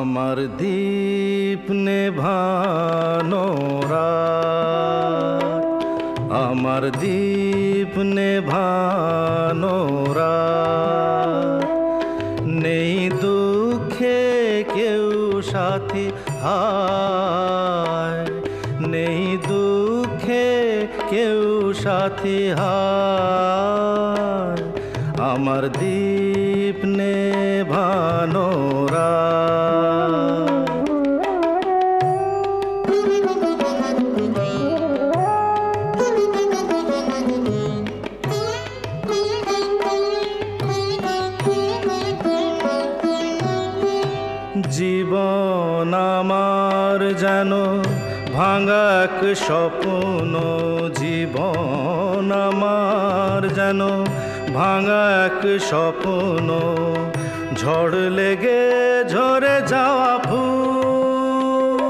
আমার দীপ নেভানো রাত, আমার দীপ নেভানো রাত, নেই দুঃখে কেউ সাথী হায়, নেই দুঃখে কেউ সাথী হায়, আমার দীপ নেভানো রাত। জীবন আমার যেন ভাঙা এক স্বপ্ন, জীবন আমার যেন ভাঙা এক স্বপ্ন, ঝড় লেগে ঝরে যাওয়া ফুল,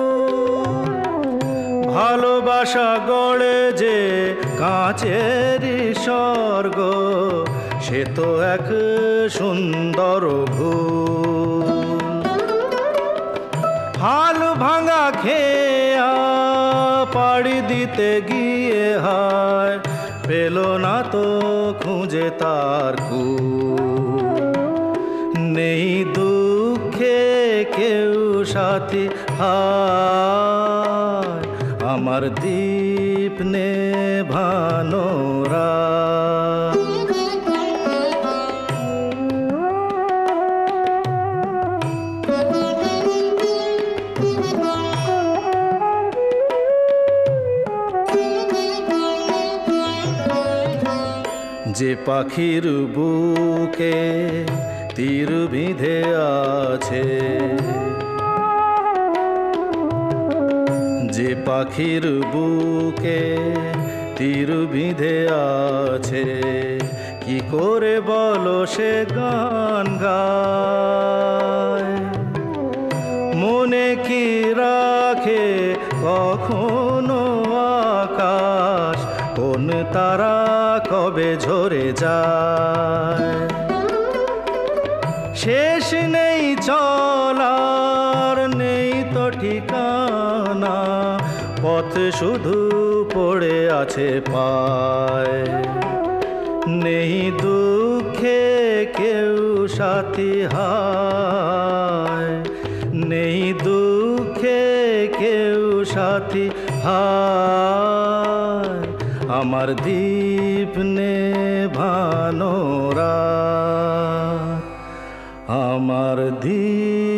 ভালোবাসা গড়ে যে কাঁচের স্বর্গ, সে তো এক সুন্দর ভুল। হাল ভাঙা খেয়া পাড়ি দিতে গিয়ে হায়, পেল না তো খুঁজে তার কুল, নেই দুঃখে কেউ সাথী হায়, আমার দীপ নেভানো রাত। যে পাখির বুকে তীর বিঁধে আছে, যে পাখির বুকে তীর বিঁধে আছে, কি করে বলো সে গান গায়, মনে কি রাখে কখনো আকাশ, কোন তারা কবে ঝরে যায়, শেষ নেই চলার নেই তো ঠিকানা, পথ শুধু পড়ে আছে পায়, নেই দুঃখে কেউ সাথী হায়, নেই দুঃখে কেউ সাথী হায়, আমার দীপ নেভানো রাত, আমার দীপ